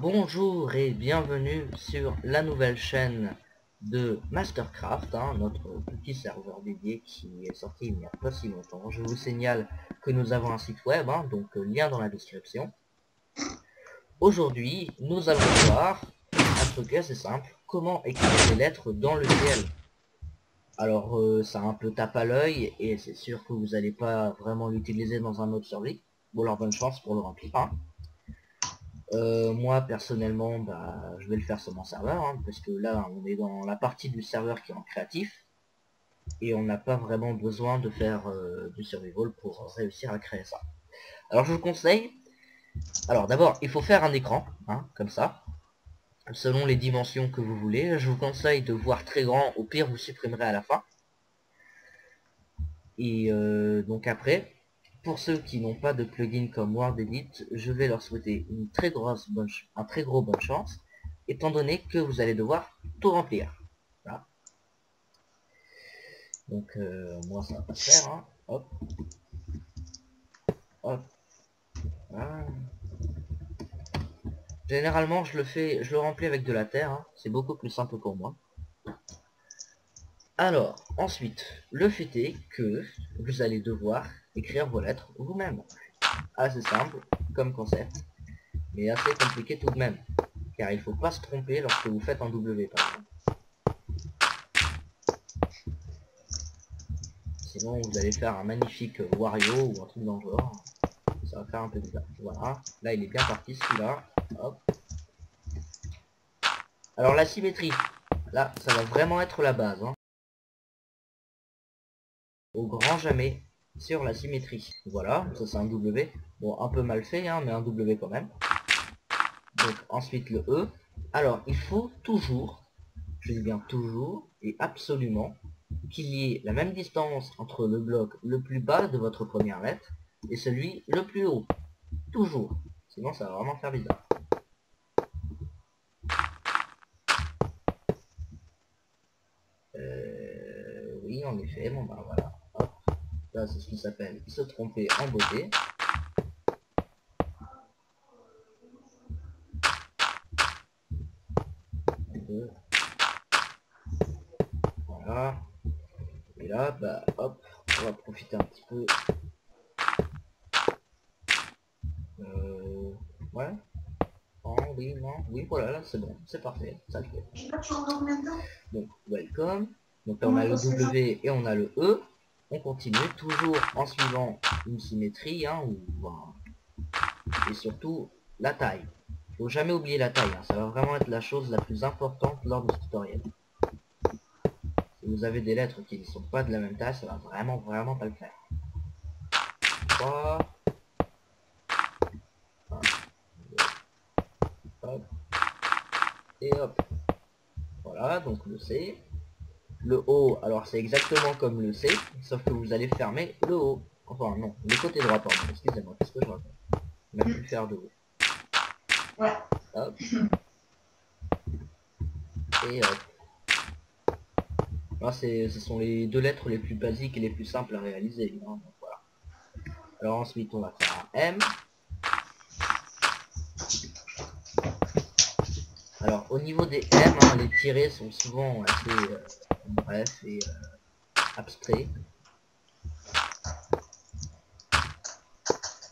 Bonjour et bienvenue sur la nouvelle chaîne de Mastercraft, notre petit serveur dédié qui est sorti il n'y a pas si longtemps. Je vous signale que nous avons un site web, donc lien dans la description. Aujourd'hui, nous allons voir un truc assez simple, comment écrire des lettres dans le ciel. Alors, ça un peu tape à l'œil et c'est sûr que vous n'allez pas vraiment l'utiliser dans un autre survie. Bon, alors bonne chance pour le remplir. Moi personnellement je vais le faire sur mon serveur parce que là on est dans la partie du serveur qui est en créatif et on n'a pas vraiment besoin de faire du survival pour réussir à créer ça. Alors je vous conseille, alors d'abord il faut faire un écran comme ça selon les dimensions que vous voulez. Je vous conseille de voir très grand, au pire vous supprimerez à la fin. Et donc après, pour ceux qui n'ont pas de plugin comme WordEdit, je vais leur souhaiter un très gros bonne chance, étant donné que vous allez devoir tout remplir. Voilà. Donc moi ça va pas se faire. Hop. Hop. Voilà. Généralement je le remplis avec de la terre, c'est beaucoup plus simple pour moi. Alors, ensuite, le fait est que vous allez devoir écrire vos lettres vous-même. Assez simple comme concept, mais assez compliqué tout de même, car il faut pas se tromper lorsque vous faites un W par exemple. Sinon vous allez faire un magnifique Wario ou un truc dans le genre, ça va faire un peu bizarre. Voilà, là il est bien parti celui-là. Hop. Alors la symétrie, là ça va vraiment être la base. Au grand jamais sur la symétrie. Voilà, ça c'est un W. Bon, un peu mal fait, mais un W quand même. Donc ensuite le E. Alors il faut toujours, je dis bien toujours et absolument, qu'il y ait la même distance entre le bloc le plus bas de votre première lettre et celui le plus haut. Toujours. Sinon ça va vraiment faire bizarre. Oui, en effet, bon bah voilà. Hop. Là c'est ce qui s'appelle se tromper en beauté. Voilà. Et là, bah hop, on va profiter un petit peu. Ouais. Oh, oui, non, oui, voilà, là c'est bon, c'est parfait, ça le fait. Donc, welcome. Donc là on a le W et on a le E. On continue toujours en suivant une symétrie, et surtout la taille. Faut jamais oublier la taille, ça va vraiment être la chose la plus importante lors de ce tutoriel. Si vous avez des lettres qui ne sont pas de la même taille, ça va vraiment pas le faire. 3. Hop. Et hop. Voilà, donc le C. Le O, alors c'est exactement comme le C, sauf que vous allez fermer le O. Enfin non, le côté droit, pardon, excusez-moi, qu'est-ce que je raconte. On a pu le faire de haut. Ouais. Hop. Et hop. Là, ce sont les deux lettres les plus basiques et les plus simples à réaliser. Donc, voilà. Alors ensuite, on va faire un M. Alors au niveau des M, les tirés sont souvent assez brefs et abstraits.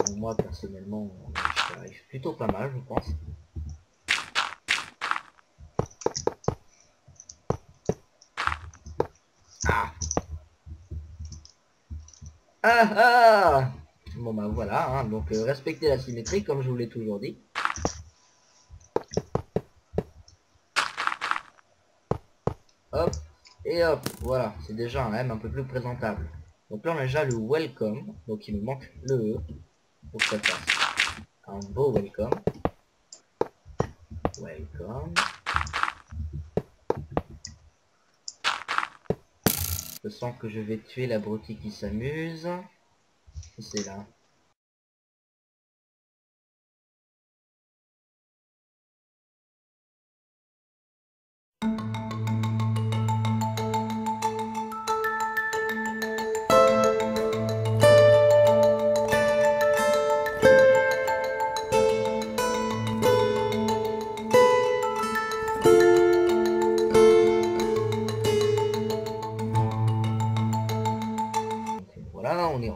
Donc, moi personnellement, j'arrive plutôt pas mal, je pense. Bon bah voilà, donc respectez la symétrie comme je vous l'ai toujours dit. Hop, et hop, voilà, c'est déjà un M un peu plus présentable. Donc là on a déjà le welcome, donc il nous manque le E pour que ça fasse un beau welcome. Welcome. Je sens que je vais tuer l'abruti qui s'amuse. C'est là.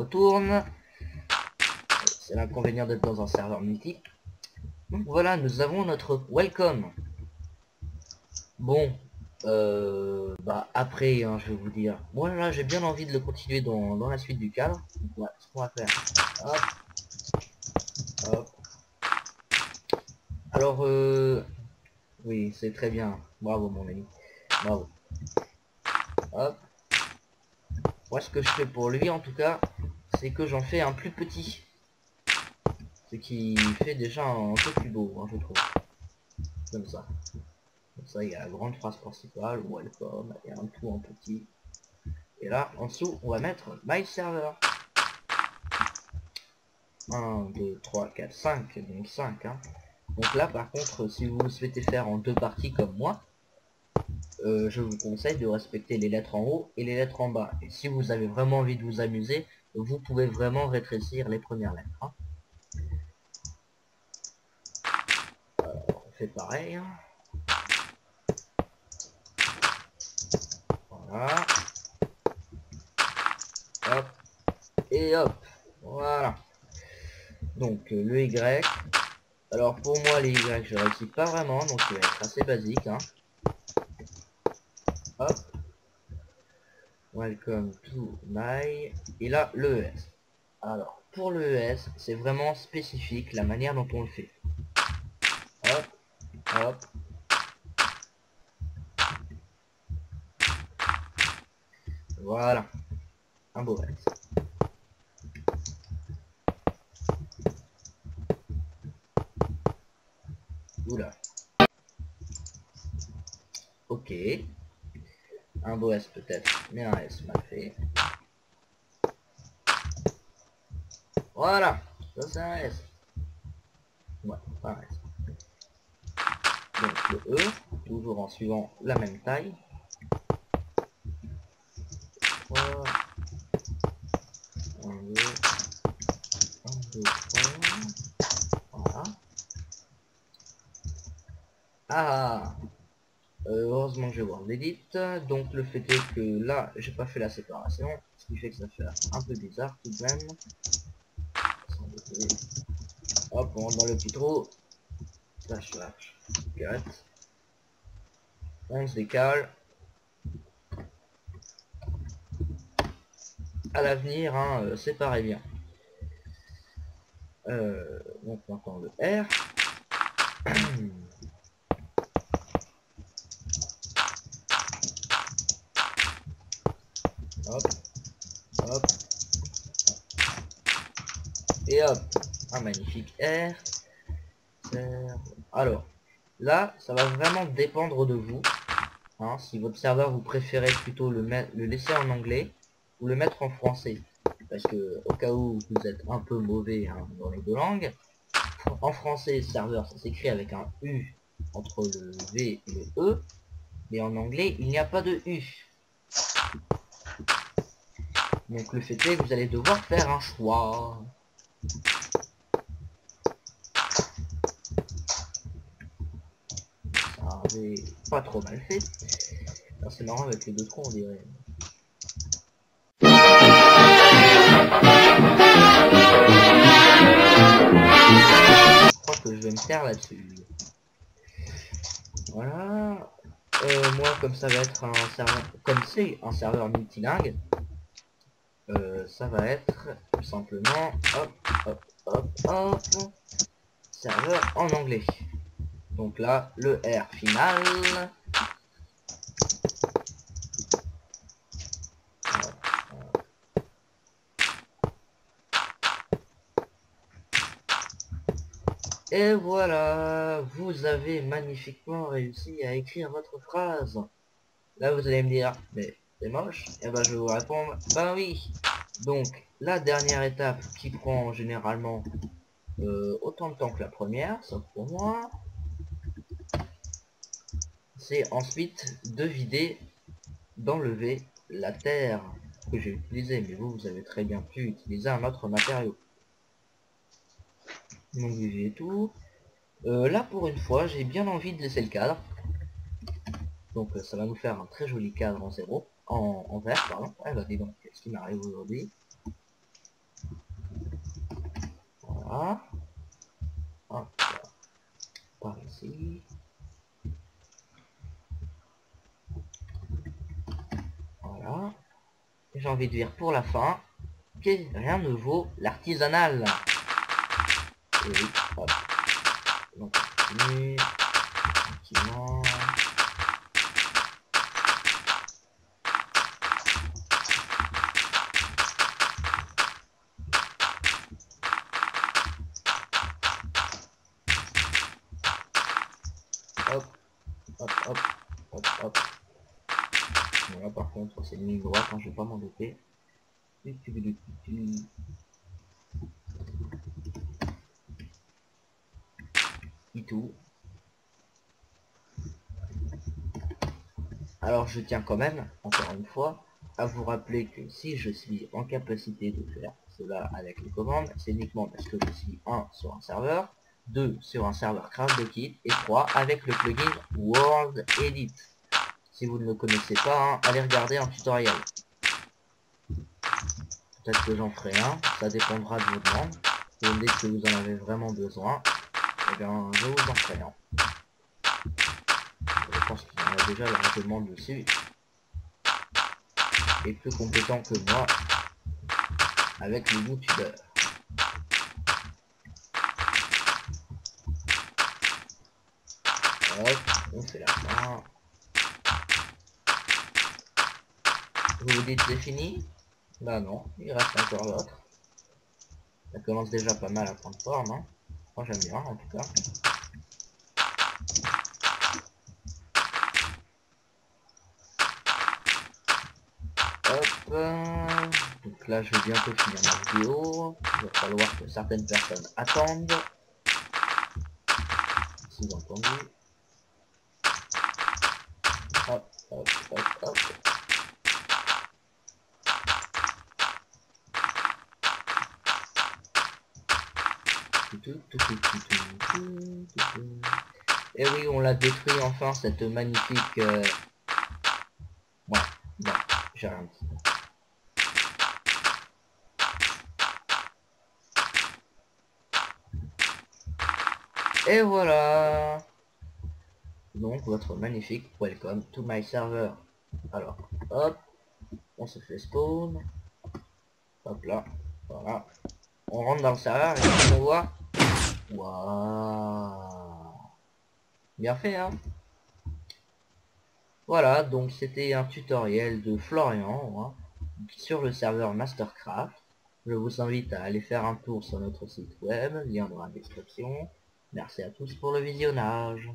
retourne. C'est l'inconvénient d'être dans un serveur multi. Donc voilà, nous avons notre welcome. Bon, bah après, hein, je vais vous dire. Moi là, j'ai bien envie de le continuer dans la suite du cadre. Donc, voilà, ce qu'on va faire. Hop, hop. Alors, oui, c'est très bien. Bravo mon ami. Bravo. Hop. Moi, ce que je fais pour lui, en tout cas, c'est que j'en fais un plus petit. Ce qui fait déjà un peu plus beau, hein, je trouve. Comme ça. Comme ça, il y a la grande phrase principale, welcome, et un tout en petit. Et là, en dessous, on va mettre my server. 1, 2, 3, 4, 5, donc 5. Hein. Donc là, par contre, si vous souhaitez faire en 2 parties comme moi, je vous conseille de respecter les lettres en haut et les lettres en bas. Et si vous avez vraiment envie de vous amuser, vous pouvez vraiment rétrécir les premières lettres. Hein. On fait pareil. Hein. Voilà. Hop. Et hop. Voilà. Donc le Y. Alors pour moi les Y je réussis pas vraiment, donc il va être assez basique. Hein. Hop. Welcome to my. Et là le ES. Alors pour le ES c'est vraiment spécifique la manière dont on le fait. Hop. Hop. Voilà. Un beau S. Oula. Ok. Un beau S peut-être, mais un S mal fait. Voilà. Ça c'est un S. Ouais, pas un S. Donc le E, toujours en suivant la même taille. 3. 1, 2. 1, 2, 3. Voilà. Ah, heureusement que je vais voir l'edit. Donc le fait est que là j'ai pas fait la séparation, ce qui fait que ça fait un peu bizarre tout de même. Hop, on rentre dans le petit trou. Slash slash cut. On se décale. À l'avenir, hein, séparez bien. Donc maintenant le R. Hop, hop. Et hop, un magnifique R. Alors, là, ça va vraiment dépendre de vous. Hein, si votre serveur, vous préférez plutôt le laisser en anglais ou le mettre en français. Parce que, au cas où vous êtes un peu mauvais hein, dans les deux langues, en français, serveur, ça s'écrit avec un U entre le V et le E. Mais en anglais, il n'y a pas de U. Donc le fait est que vous allez devoir faire un choix. Ça avait pas trop mal fait. C'est marrant avec les deux trous on dirait. Je crois que je vais me taire là-dessus. Voilà. Moi comme ça va être un serveur. Comme c'est un serveur multilingue. Ça va être tout simplement hop hop hop hop serveur en anglais. Donc là le R final. Et voilà, vous avez magnifiquement réussi à écrire votre phrase. Là vous allez me dire, mais c'est moche. Et ben je vais vous répondre, bah oui. Donc la dernière étape qui prend généralement autant de temps que la première, sauf pour moi, c'est ensuite de vider, d'enlever la terre que j'ai utilisée. Mais vous avez très bien pu utiliser un autre matériau. Donc vous videz tout. Là pour une fois, j'ai bien envie de laisser le cadre. Donc ça va nous faire un très joli cadre en vert, pardon. Ouais bah dis donc, qu'est-ce qui m'arrive aujourd'hui? Voilà. Hop, par ici. Voilà. J'ai envie de dire pour la fin que rien ne vaut l'artisanal. Et oui, hop. Donc, on continue. Tranquillement. Hop, hop, hop, hop, hop. Voilà, par contre, c'est une ligne droite, hein, je vais pas m'embêter. Et tout. Alors je tiens quand même, encore une fois, à vous rappeler que si je suis en capacité de faire cela avec les commandes, c'est uniquement parce que je suis 1 sur un serveur, 2 sur un serveur Craft the Kit, et 3 avec le plugin World Edit. Si vous ne le connaissez pas, hein, allez regarder un tutoriel. Peut-être que j'en ferai un, ça dépendra de vos demandes. Si vous me dites que vous en avez vraiment besoin, eh bien je vous en ferai un. Je pense qu'il y en a déjà largement dessus. Et plus compétent que moi avec les youtubeurs. Hop, on fait la fin. Vous vous dites c'est fini? Bah non, il reste encore l'autre. Ça commence déjà pas mal à prendre forme, hein. Moi j'aime bien en tout cas. Hop. Donc là je vais bientôt finir ma vidéo. Il va falloir que certaines personnes attendent. Si vous entendez. Hop, hop, hop, hop. Et oui, on l'a détruit enfin, cette magnifique... Ouais, non, j'ai rien dit. Et voilà. Donc, votre magnifique welcome to my server. Alors, hop, on se fait spawn. Hop là, voilà. On rentre dans le serveur et on voit... Waouh. Bien fait, hein. Voilà, donc c'était un tutoriel de Florian, hein, sur le serveur Mastercraft. Je vous invite à aller faire un tour sur notre site web, lien dans la description. Merci à tous pour le visionnage.